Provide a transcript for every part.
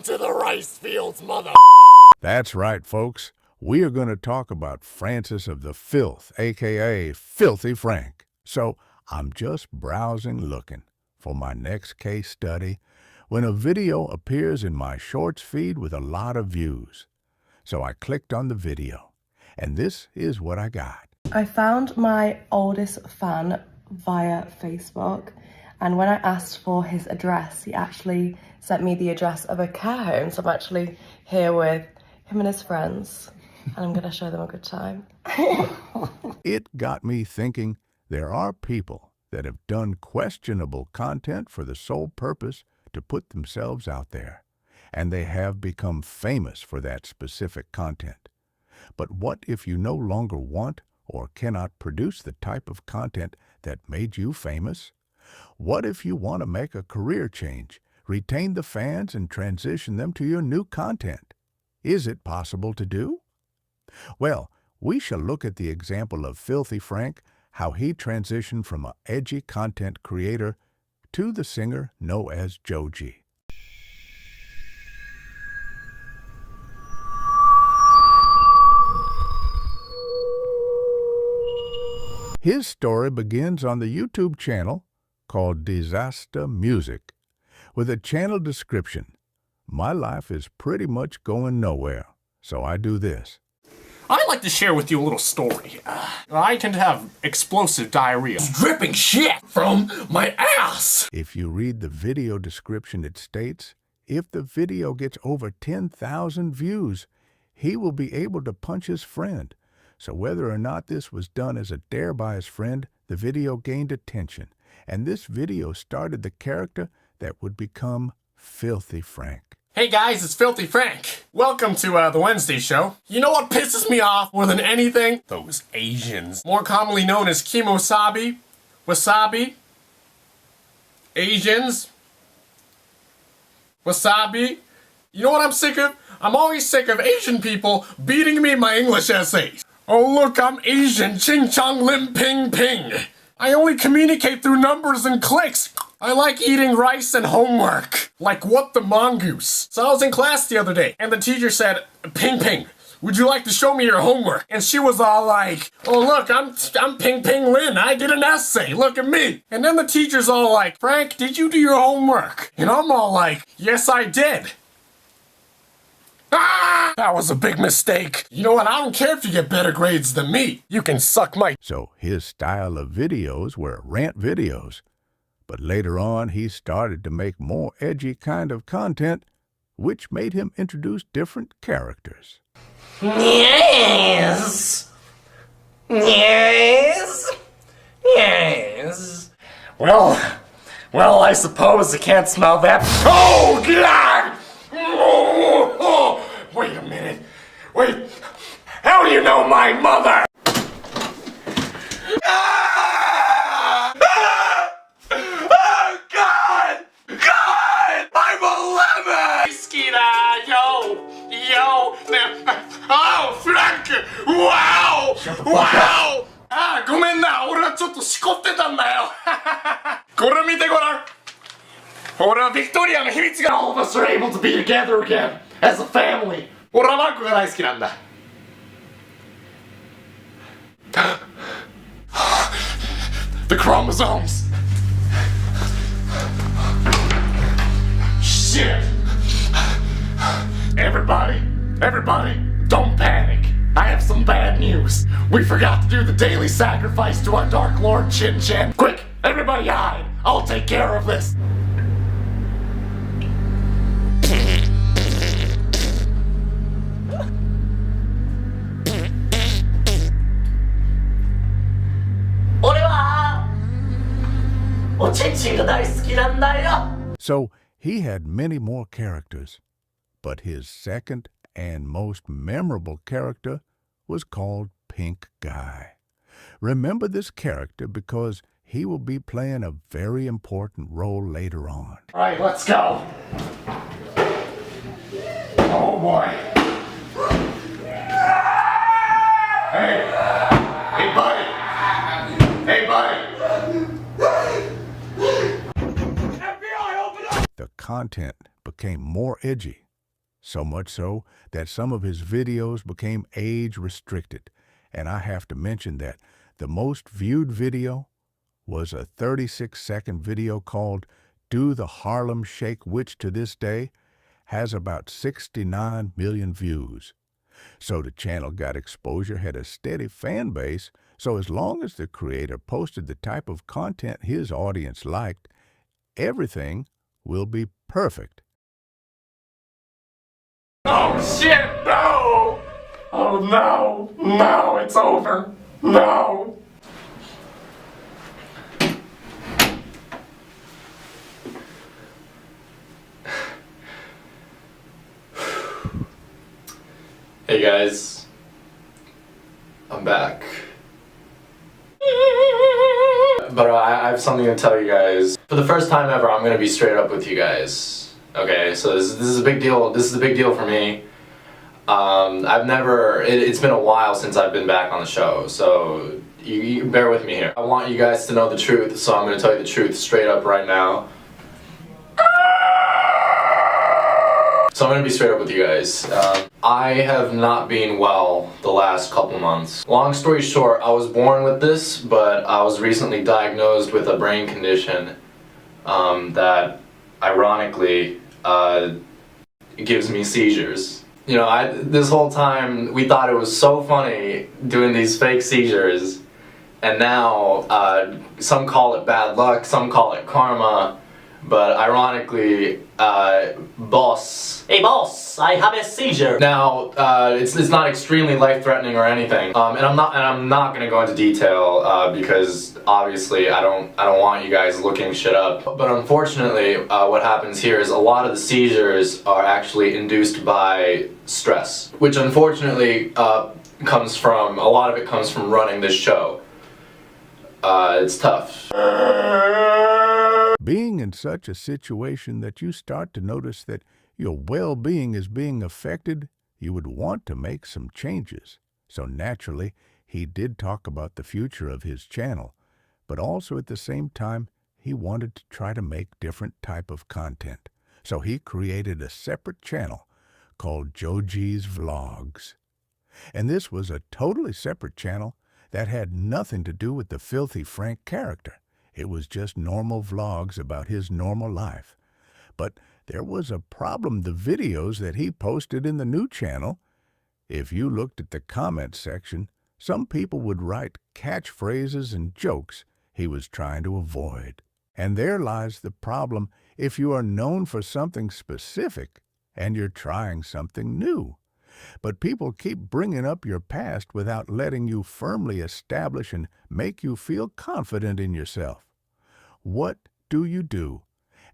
to the rice fields, mother. That's right, folks. We are going to talk about Francis of the Filth, a.k.a. Filthy Frank. So I'm just browsing looking for my next case study when a video appears in my Shorts feed with a lot of views. So I clicked on the video, and this is what I got. I found my oldest fan via Facebook, and when I asked for his address, he actually sent me the address of a care home. So I'm actually here with him and his friends, and I'm going to show them a good time. It got me thinking there are people that have done questionable content for the sole purpose to put themselves out there, and they have become famous for that specific content. But what if you no longer want or cannot produce the type of content that made you famous? What if you want to make a career change, retain the fans, and transition them to your new content? Is it possible to do? Well, we shall look at the example of Filthy Frank, how he transitioned from an edgy content creator to the singer known as Joji. His story begins on the YouTube channel called Disaster Music, with a channel description. My life is pretty much going nowhere, so I do this. I'd like to share with you a little story. I tend to have explosive diarrhea. Dripping shit from my ass! If you read the video description, it states, if the video gets over 10,000 views, he will be able to punch his friend. So whether or not this was done as a dare by his friend, the video gained attention, and this video started the character that would become Filthy Frank. Hey guys, it's Filthy Frank. Welcome to the Wednesday show. You know what pisses me off more than anything? Those Asians. More commonly known as Kimosabi, Wasabi, Asians, Wasabi. You know what I'm sick of? I'm always sick of Asian people beating me in my English essays. Oh look, I'm Asian, ching chong lim ping ping. I only communicate through numbers and clicks. I like eating rice and homework. Like what the mongoose. So I was in class the other day, and the teacher said, Ping Ping, would you like to show me your homework? And she was all like, oh look, I'm Ping Ping Lin, I did an essay, look at me. And then the teacher's all like, Frank, did you do your homework? And I'm all like, yes I did. Ah! That was a big mistake. You know what, I don't care if you get better grades than me. You can suck my... So his style of videos were rant videos. But later on, he started to make more edgy kind of content, which made him introduce different characters. Yes! Yes! Yes! Well, I suppose I can't smell that. Oh, God! Oh, wait a minute. Wait, how do you know my mother? Oh, Frank! Wow! Wow! ああ、ごめんな、俺はちょっとしこってたんだよ。これ見てごらん。俺はビクトリアの秘密が All of us are able to be together again as a family. 俺はマークが大好きなんだ。The chromosomes. Shit. Everybody, don't panic. I have some bad news. We forgot to do the daily sacrifice to our Dark Lord Chin Chin. Quick, everybody hide. I'll take care of this. So he had many more characters, but his second and most memorable character was called Pink Guy. Remember this character because he will be playing a very important role later on. All right, let's go. Oh boy. Hey buddy. The content became more edgy, So much so that some of his videos became age restricted. And I have to mention that the most viewed video was a 36-second video called Do the Harlem Shake, which to this day has about 69 million views. So the channel got exposure, had a steady fan base, so as long as the creator posted the type of content his audience liked, everything will be perfect. Oh shit, no! Oh no, no, it's over. No. Hey guys, I'm back. But I have something to tell you guys. For the first time ever, I'm gonna be straight up with you guys. Okay, so this is a big deal. This is a big deal for me. It's been a while since I've been back on the show, so you bear with me here. I want you guys to know the truth, so I'm gonna tell you the truth straight up right now. So I'm gonna be straight up with you guys. I have not been well the last couple months. Long story short, I was born with this, but I was recently diagnosed with a brain condition that, ironically, gives me seizures. You know, this whole time we thought it was so funny doing these fake seizures, and now some call it bad luck, some call it karma, but ironically, boss. Hey boss, I have a seizure. Now, it's not extremely life-threatening or anything, and I'm not gonna go into detail because obviously I don't want you guys looking shit up. But unfortunately, what happens here is a lot of the seizures are actually induced by stress, which unfortunately a lot of it comes from running this show. It's tough. Being in such a situation that you start to notice that your well-being is being affected, you would want to make some changes. So naturally, he did talk about the future of his channel, but also at the same time, he wanted to try to make different type of content. So he created a separate channel called Joji's Vlogs. And this was a totally separate channel that had nothing to do with the Filthy Frank character. It was just normal vlogs about his normal life. But there was a problem. The videos that he posted in the new channel, if you looked at the comment section, some people would write catchphrases and jokes he was trying to avoid. And there lies the problem if you are known for something specific and you're trying something new. But people keep bringing up your past without letting you firmly establish and make you feel confident in yourself. What do you do?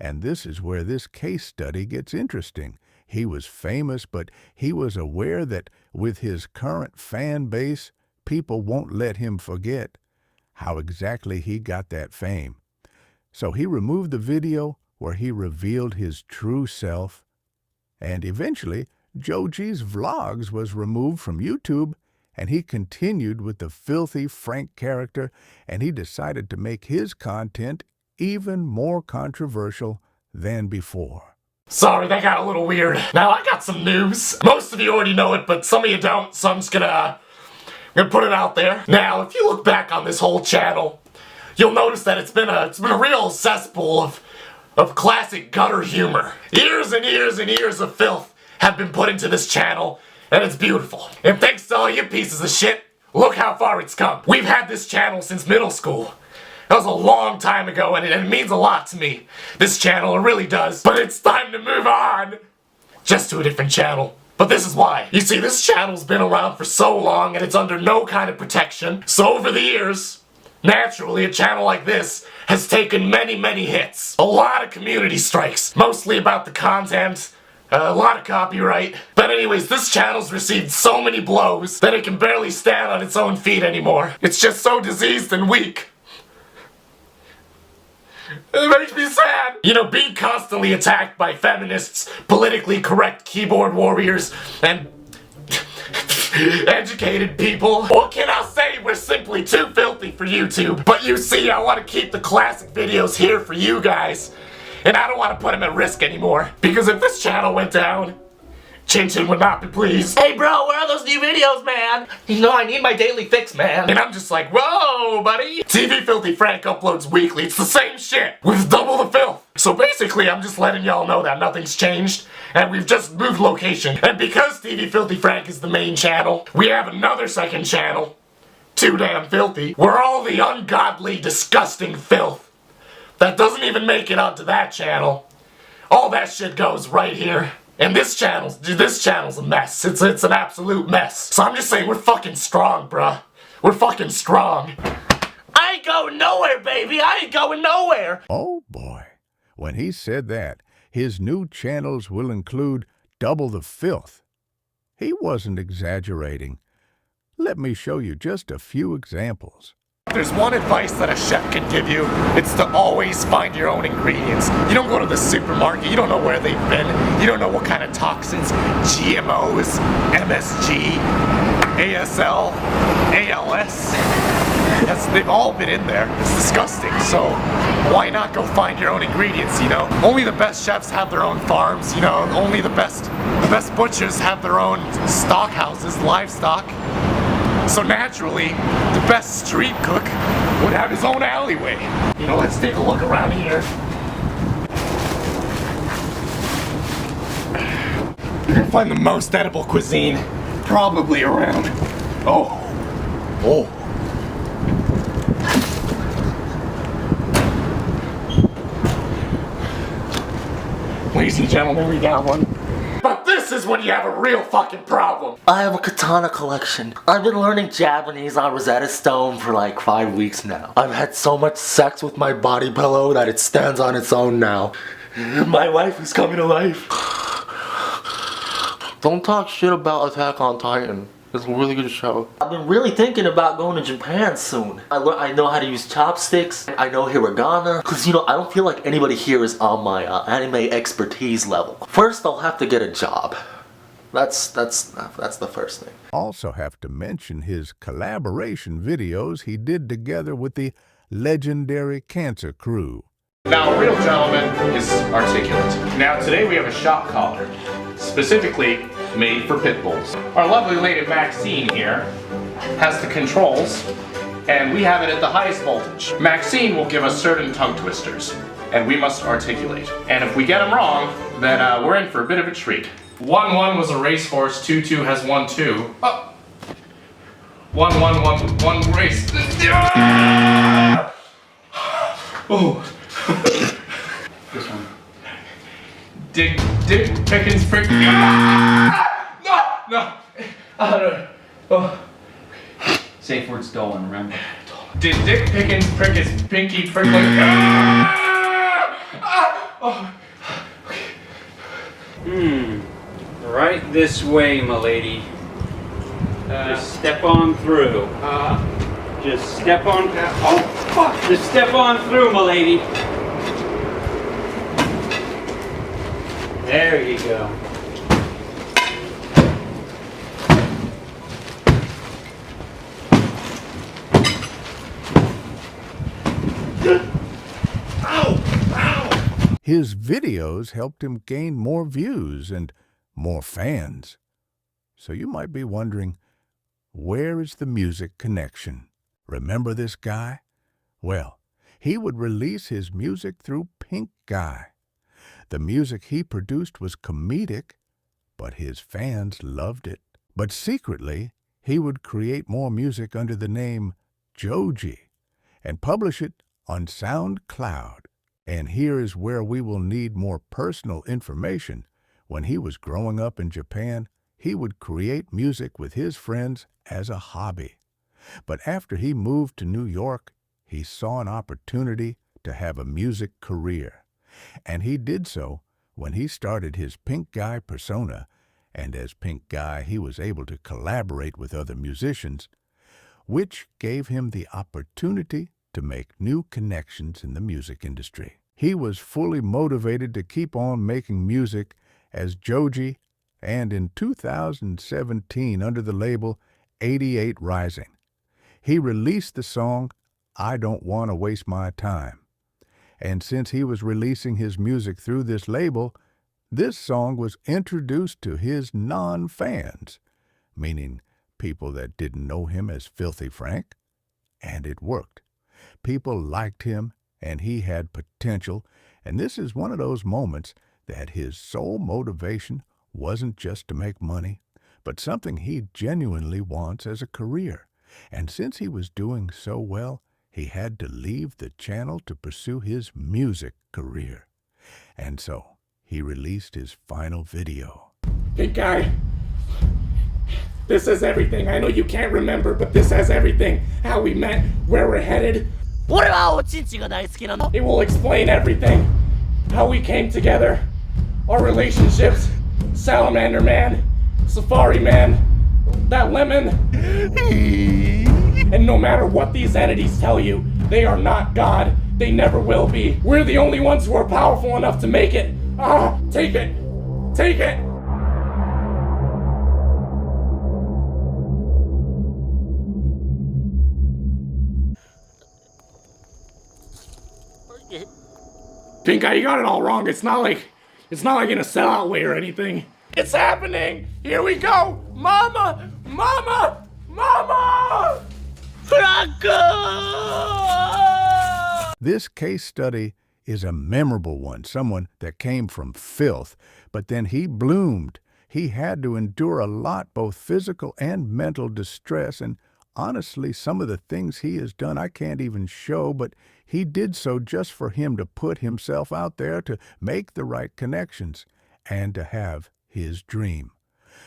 And this is where this case study gets interesting. He was famous, but he was aware that with his current fan base, people won't let him forget how exactly he got that fame. So he removed the video where he revealed his true self, and eventually Joji's Vlogs was removed from YouTube, and he continued with the Filthy Frank character, and he decided to make his content even more controversial than before. Sorry, that got a little weird. Now I got some news. Most of you already know it, but some of you don't, so I'm just gonna put it out there. Now, if you look back on this whole channel, you'll notice that it's been a real cesspool of classic gutter humor. Years and years and years of filth have been put into this channel, and it's beautiful. And thanks to all you pieces of shit, look how far it's come. We've had this channel since middle school. That was a long time ago, and it means a lot to me. This channel, it really does. But it's time to move on. Just to a different channel. But this is why. You see, this channel's been around for so long, and it's under no kind of protection. So over the years, naturally, a channel like this has taken many, many hits. A lot of community strikes. Mostly about the content. A lot of copyright. But anyways, this channel's received so many blows that it can barely stand on its own feet anymore. It's just so diseased and weak. It makes me sad. You know, being constantly attacked by feminists, politically correct keyboard warriors, and educated people. What can I say? We're simply too filthy for YouTube. But you see, I want to keep the classic videos here for you guys. And I don't want to put them at risk anymore. Because if this channel went down, Chin Chin would not be pleased. Hey bro, where are those new videos, man? You know I need my daily fix, man. And I'm just like, whoa, buddy. TV Filthy Frank uploads weekly. It's the same shit with double the filth. So basically, I'm just letting y'all know that nothing's changed, and we've just moved location. And because TV Filthy Frank is the main channel, we have another second channel, Too Damn Filthy, where all the ungodly, disgusting filth that doesn't even make it onto that channel, all that shit goes right here. And this channel's a mess. It's an absolute mess. So I'm just saying, we're fucking strong, bruh. We're fucking strong. I ain't going nowhere, baby. I ain't going nowhere. Oh boy, when he said that, his new channels will include double the filth. He wasn't exaggerating. Let me show you just a few examples. If there's one advice that a chef can give you, it's to always find your own ingredients. You don't go to the supermarket, you don't know where they've been, you don't know what kind of toxins, GMOs, MSG, ASL, ALS, they've all been in there. It's disgusting, so why not go find your own ingredients, you know? Only the best chefs have their own farms, you know, only the best butchers have their own stock houses, livestock. So naturally, the best street cook would have his own alleyway. You know, let's take a look around here. You're gonna find the most edible cuisine probably around. Oh. Ladies and gentlemen, we got one. But this is when you have a real fucking problem. I have a katana collection. I've been learning Japanese on Rosetta Stone for like 5 weeks now. I've had so much sex with my body pillow that it stands on its own now. My wife is coming to life. Don't talk shit about Attack on Titan. It's a really good show. I've been really thinking about going to Japan soon. I know how to use chopsticks. I know hiragana. Cause you know, I don't feel like anybody here is on my anime expertise level. First, I'll have to get a job. That's the first thing. Also have to mention his collaboration videos he did together with the legendary Cancer Crew. Now, a real gentleman is articulate. Now, today we have a shock collar, specifically made for pit bulls. Our lovely lady Maxine here has the controls, and we have it at the highest voltage. Maxine will give us certain tongue twisters, and we must articulate. And if we get them wrong, then we're in for a bit of a treat. 1-1 was a racehorse, 2-2 has 1-2. Oh. 1-1-1 race. Oh. This one. Dick Pickens frick. No. Oh. Safe word stolen, remember? Did Dick Pickens prick his pinky prickling? Right this way, milady. Just step on through. Just step on. Oh, fuck! Just step on through, milady. There you go. His videos helped him gain more views and more fans. So you might be wondering, where is the music connection? Remember this guy? Well, he would release his music through Pink Guy. The music he produced was comedic, but his fans loved it. But secretly, he would create more music under the name Joji and publish it on SoundCloud. And here is where we will need more personal information. When he was growing up in Japan, he would create music with his friends as a hobby. But after he moved to New York, he saw an opportunity to have a music career. And he did so when he started his Pink Guy persona, and as Pink Guy he was able to collaborate with other musicians, which gave him the opportunity to make new connections in the music industry. He was fully motivated to keep on making music as Joji, and in 2017 under the label 88 Rising, he released the song I Don't Want to Waste My Time. And since he was releasing his music through this label, This song was introduced to his non-fans, meaning people that didn't know him as Filthy Frank, and it worked. People liked him, and he had potential, and this is one of those moments that his sole motivation wasn't just to make money, but something he genuinely wants as a career. And since he was doing so well, he had to leave the channel to pursue his music career. And so he released his final video. Big guy, this is everything. I know you can't remember, but this has everything. How we met, where we're headed. It will explain everything. How we came together, our relationships, Salamander Man, Safari Man, that lemon. And no matter what these entities tell you, they are not God. They never will be. We're the only ones who are powerful enough to make it. Take it. Take it. Pink Eye, you got it all wrong. It's not like in a sellout way or anything. It's happening. Here we go. Mama! Mama! Mama! Franco! This case study is a memorable one, someone that came from filth, but then he bloomed. He had to endure a lot, both physical and mental distress, and honestly, some of the things he has done I can't even show, but he did so just for him to put himself out there, to make the right connections, and to have his dream.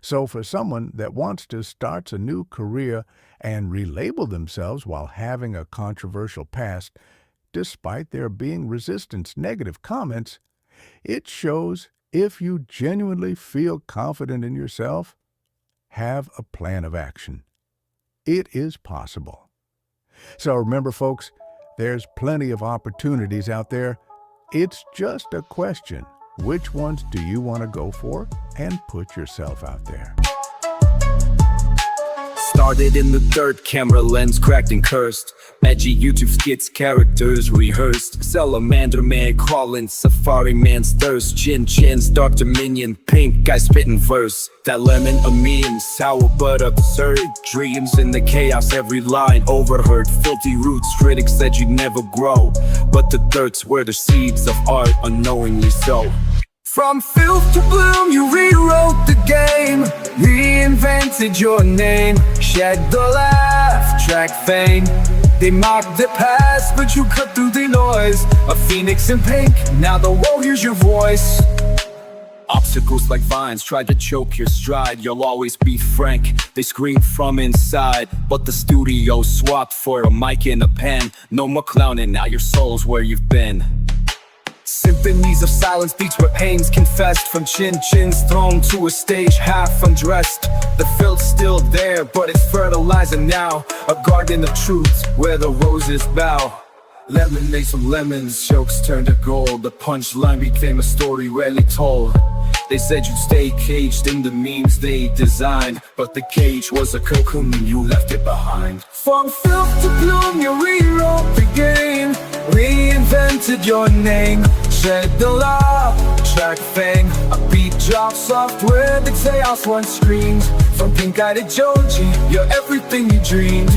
So for someone that wants to start a new career and relabel themselves while having a controversial past, despite there being resistance, negative comments, it shows if you genuinely feel confident in yourself, have a plan of action. It is possible. So remember, folks, there's plenty of opportunities out there. It's just a question. Which ones do you want to go for and put yourself out there? Started in the dirt, camera lens cracked and cursed. Edgy YouTube skits, characters rehearsed. Salamander Man crawling, Safari Man's thirst. Chin's Dr. Minion, pink guy spitting verse. That lemon a meme, sour but absurd. Dreams in the chaos, every line overheard. Filthy roots, critics said you'd never grow, but the dirt's where the seeds of art unknowingly sow. From filth to bloom, you rewrote the game. Reinvented your name. Shed the laugh, track fame. They mocked the past, but you cut through the noise. A phoenix in pink, now the world hears your voice. Obstacles like vines tried to choke your stride. You'll always be Frank, they scream from inside. But the studio swapped for a mic and a pen. No more clowning, now your soul's where you've been. Symphonies of silence, beats where pain's confessed. From Chin's throne to a stage half undressed. The filth's still there, but it's fertilizing now. A garden of truth where the roses bow. Lemonade from lemons, jokes turned to gold. The punchline became a story rarely told. They said you'd stay caged in the memes they designed, but the cage was a cocoon and you left it behind. From filth to bloom, you rewrote the game. Reinvented your name. Shed the law, track fame. A beat drops soft where the chaos once screamed. From Pink Eye to Joji, you're everything you dreamed.